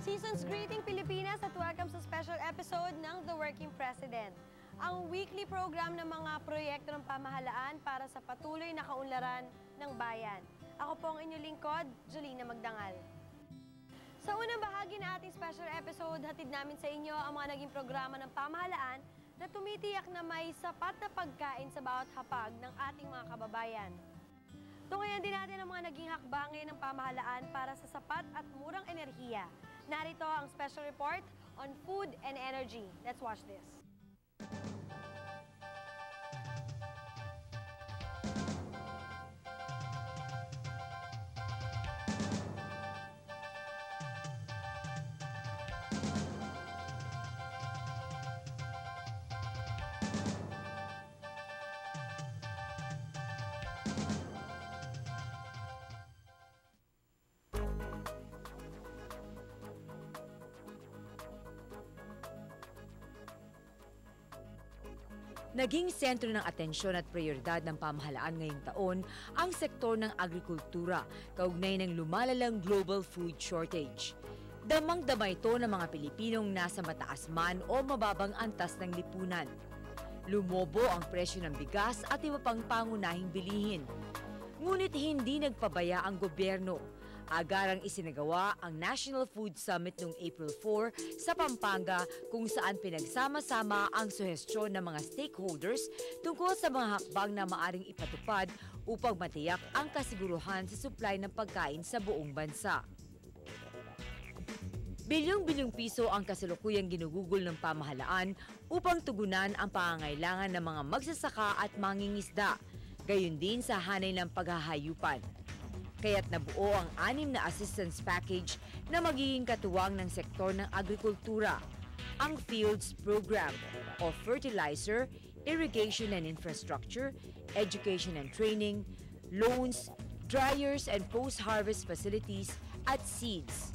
Season's greeting Pilipinas at welcome sa special episode ng The Working President. Ang weekly program ng mga proyekto ng pamahalaan para sa patuloy na kaunlaran ng bayan. Ako po ang inyong lingkod, Jolina Magdangal. Sa unang bahagi na ating special episode, hatid namin sa inyo ang mga naging programa ng pamahalaan na tumitiyak na may sapat na pagkain sa bawat hapag ng ating mga kababayan. Tunghayan din natin ang mga naging hakbangin ng pamahalaan para sa sapat at murang enerhiya. Narito ang special report on food and energy. Let's watch this. Naging sentro ng atensyon at prioridad ng pamahalaan ngayong taon ang sektor ng agrikultura, kaugnay ng lumalalang global food shortage. Damang-dama ito ng mga Pilipinong nasa mataas man o mababang antas ng lipunan. Lumobo ang presyo ng bigas at iba pang pangunahing bilihin. Ngunit hindi nagpabaya ang gobyerno. Agarang isinagawa ang National Food Summit noong April 4 sa Pampanga kung saan pinagsama-sama ang suhestyon ng mga stakeholders tungkol sa mga hakbang na maaring ipatupad upang matiyak ang kasiguruhan sa supply ng pagkain sa buong bansa. Bilyong-bilyong piso ang kasalukuyang ginugugol ng pamahalaan upang tugunan ang pangangailangan ng mga magsasaka at mangingisda, gayon din sa hanay ng paghahayupan. Kaya't nabuo ang 6 na assistance package na magiging katuwang ng sektor ng agrikultura, ang Fields Program o Fertilizer, Irrigation and Infrastructure, Education and Training, Loans, Dryers and Post-Harvest Facilities at Seeds.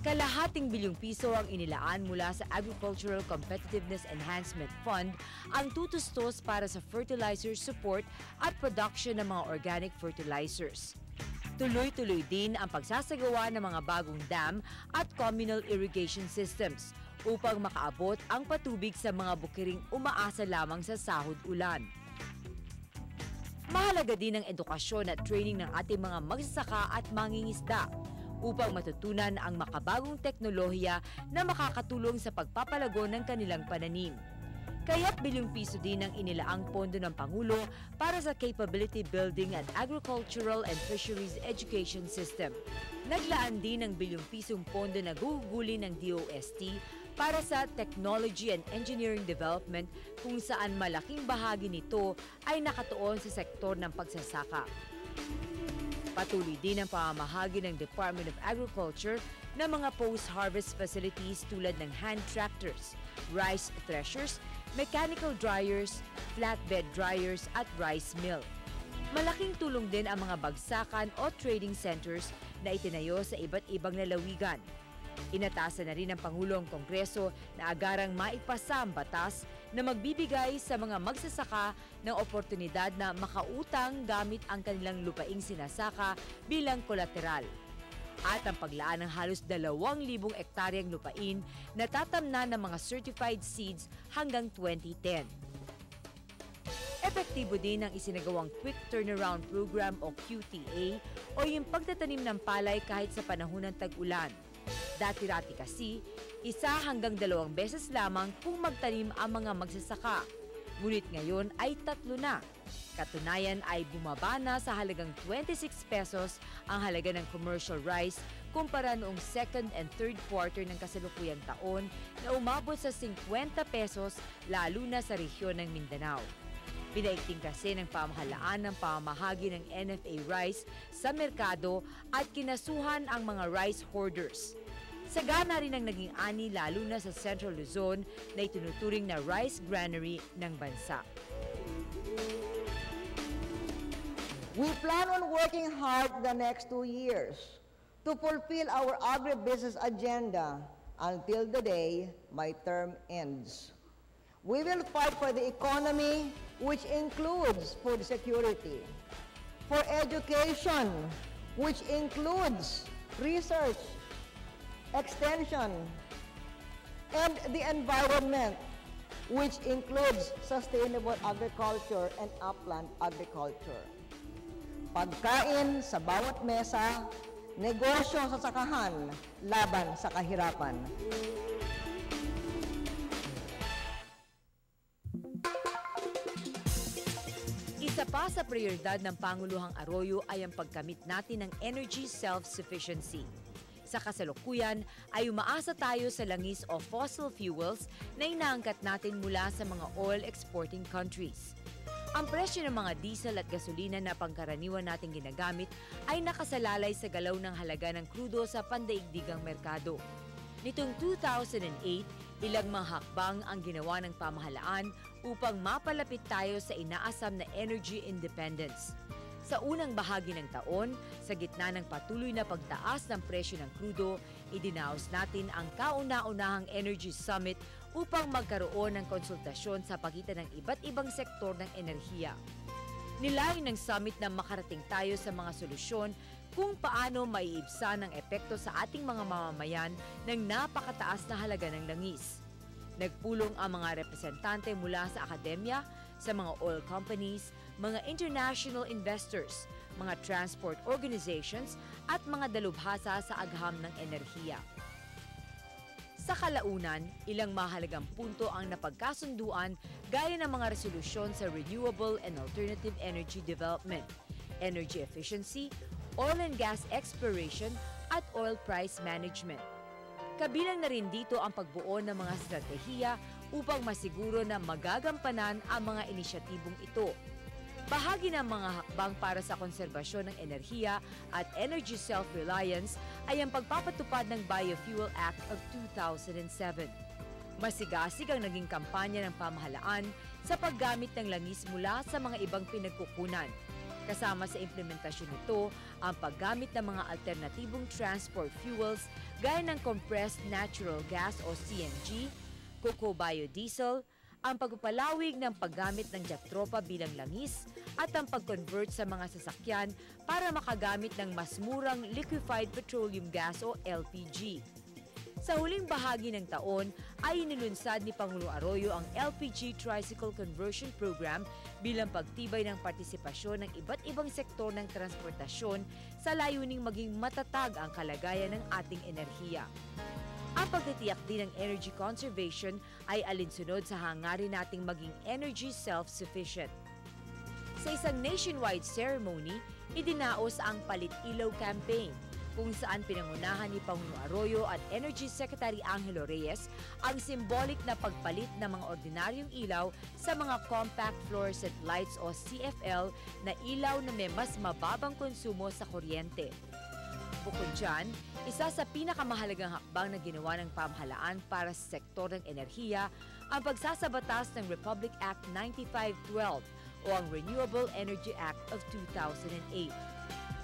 Kalahating bilyong piso ang inilaan mula sa Agricultural Competitiveness Enhancement Fund ang tutustos para sa fertilizer support at production ng mga organic fertilizers. Tuloy-tuloy din ang pagsasagawa ng mga bagong dam at communal irrigation systems upang makaabot ang patubig sa mga bukiring umaasa lamang sa sahod-ulan. Mahalaga din ang edukasyon at training ng ating mga magsasaka at mangingisda upang matutunan ang makabagong teknolohiya na makakatulong sa pagpapalago ng kanilang pananim. Kaya't bilyong piso din ang inilaang pondo ng Pangulo para sa Capability Building and Agricultural and Fisheries Education System. Naglaan din ng bilyong pisong pondo na gugugulin ng DOST para sa Technology and Engineering Development kung saan malaking bahagi nito ay nakatuon sa sektor ng pagsasaka. Patuloy din ang pamamahagi ng Department of Agriculture ng mga post-harvest facilities tulad ng hand tractors, rice threshers, mechanical dryers, flatbed dryers at rice mill. Malaking tulong din ang mga bagsakan o trading centers na itinayo sa iba't ibang lalawigan. Inatasan na rin ng Pangulo ang Kongreso na agarang maipasa ang batas na magbibigay sa mga magsasaka ng oportunidad na makautang gamit ang kanilang lupaing sinasaka bilang kolateral. At ang paglaan ng halos 2,000 ektaryang lupain na tatamnan ng mga certified seeds hanggang 2010. Epektibo din ang isinagawang Quick Turnaround Program o QTA o yung pagtatanim ng palay kahit sa panahon ng tag-ulan. Dati-rati kasi, 1 hanggang 2 beses lamang kung magtanim ang mga magsasaka. Ngunit ngayon ay 3 na. Katunayan ay bumaba na sa halagang 26 pesos ang halaga ng commercial rice kumpara noong second and third quarter ng kasalukuyang taon na umabot sa 50 pesos lalo na sa rehiyon ng Mindanao. Pinaigting kasi ng pamahalaan ng pamamahagi ng NFA rice sa merkado at kinasuhan ang mga rice hoarders. Sagana rin ang naging ani lalo na sa Central Luzon na itinuturing na rice granary ng bansa. We plan on working hard the next 2 years to fulfill our agribusiness agenda until the day my term ends. We will fight for the economy, which includes food security, for education, which includes research, extension, and the environment, which includes sustainable agriculture and upland agriculture. Pagkain sa bawat mesa, negosyo sa sakahan, laban sa kahirapan. Isa pa sa prioridad ng Panguluhang Arroyo ay ang pagkamit natin ng energy self-sufficiency. Sa kasalukuyan ay umaasa tayo sa langis o fossil fuels na inaangkat natin mula sa mga oil exporting countries. Ang presyo ng mga diesel at gasolina na pangkaraniwan nating ginagamit ay nakasalalay sa galaw ng halaga ng krudo sa pandaigdigang merkado. Nitong 2008, ilang mga hakbang ang ginawa ng pamahalaan upang mapalapit tayo sa inaasam na energy independence. Sa unang bahagi ng taon, sa gitna ng patuloy na pagtaas ng presyo ng krudo, idinaos natin ang kauna-unahang Energy Summit upang magkaroon ng konsultasyon sa pagitan ng iba't ibang sektor ng enerhiya. Nilayo ng summit na makarating tayo sa mga solusyon kung paano maiibsan ang epekto sa ating mga mamamayan ng napakataas na halaga ng langis. Nagpulong ang mga representante mula sa akademya, sa mga oil companies, mga international investors, mga transport organizations at mga dalubhasa sa agham ng enerhiya. Sa kalaunan, ilang mahalagang punto ang napagkasunduan gaya ng mga resolusyon sa renewable and alternative energy development, energy efficiency, oil and gas exploration at oil price management. Kabilang na rin dito ang pagbuo ng mga estratehiya upang masiguro na magagampanan ang mga inisyatibong ito. Bahagi ng mga hakbang para sa konserbasyon ng enerhiya at energy self-reliance ay ang pagpapatupad ng Biofuel Act of 2007. Masigasig ang naging kampanya ng pamahalaan sa paggamit ng langis mula sa mga ibang pinagkukunan. Kasama sa implementasyon nito ang paggamit ng mga alternatibong transport fuels gaya ng compressed natural gas o CNG, cocoa biodiesel, ang pagpapalawig ng paggamit ng jatropa bilang langis at ang pag-convert sa mga sasakyan para makagamit ng mas murang liquefied petroleum gas o LPG. Sa huling bahagi ng taon ay inilunsad ni Pangulong Arroyo ang LPG Tricycle Conversion Program bilang pagtibay ng partisipasyon ng iba't ibang sektor ng transportasyon sa layuning maging matatag ang kalagayan ng ating enerhiya. Ang pagtitiyak din ng energy conservation ay alinsunod sa hangarin nating maging energy self-sufficient. Sa isang nationwide ceremony, idinaos ang Palit Ilaw campaign, kung saan pinangunahan ni Pangulong Arroyo at Energy Secretary Angelo Reyes ang symbolic na pagpalit ng mga ordinaryong ilaw sa mga compact fluorescent lights o CFL na ilaw na may mas mababang konsumo sa kuryente. Bukod dyan, isa sa pinakamahalagang hakbang na ginawa ng pamahalaan para sa sektor ng enerhiya ang pagsasabatas ng Republic Act 9512 o ang Renewable Energy Act of 2008.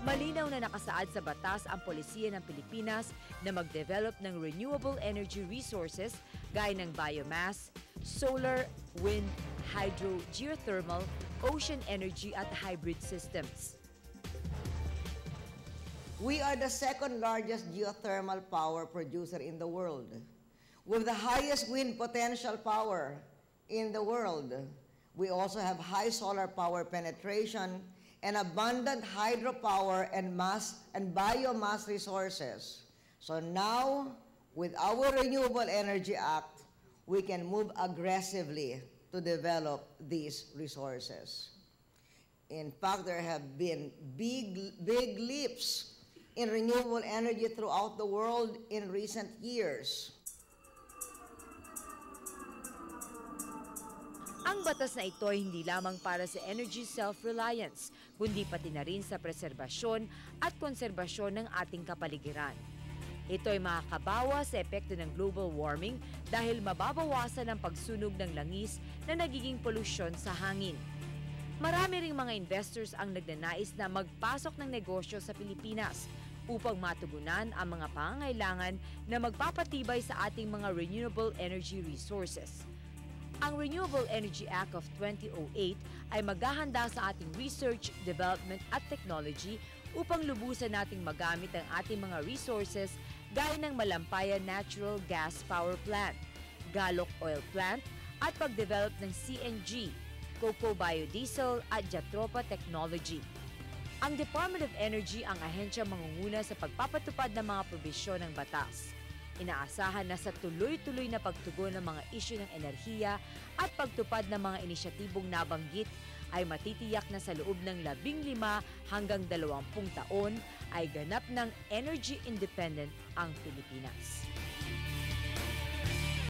Malinaw na nakasaad sa batas ang polisiya ng Pilipinas na mag-develop ng renewable energy resources gaya ng biomass, solar, wind, hydro, geothermal, ocean energy at hybrid systems. We are the second largest geothermal power producer in the world, with the highest wind potential power in the world. We also have high solar power penetration and abundant hydropower and biomass resources. So now, with our Renewable Energy Act, we can move aggressively to develop these resources. In fact, there have been big leaps in renewable energy throughout the world in recent years. Ang batas na ito ay hindi lamang para sa energy self-reliance, kundi pati na rin sa preserbasyon at konserbasyon ng ating kapaligiran. Ito ay makakabawas sa epekto ng global warming dahil mababawasan ang pagsunog ng langis na nagiging polusyon sa hangin. Marami ring mga investors ang nagnanais na magpasok ng negosyo sa Pilipinas upang matugunan ang mga pangangailangan na magpapatibay sa ating mga renewable energy resources. Ang Renewable Energy Act of 2008 ay maghahanda sa ating research, development at technology upang lubusan nating magamit ang ating mga resources gaya ng Malampayan Natural Gas Power Plant, Galok Oil Plant at pag-develop ng CNG, Coco Biodiesel at Jatropa Technology. Ang Department of Energy ang ahensyang mangunguna sa pagpapatupad ng mga probisyon ng batas. Inaasahan na sa tuloy-tuloy na pagtugon ng mga isyu ng enerhiya at pagtupad ng mga inisyatibong nabanggit ay matitiyak na sa loob ng 15 hanggang 20 taon ay ganap ng energy independent ang Pilipinas.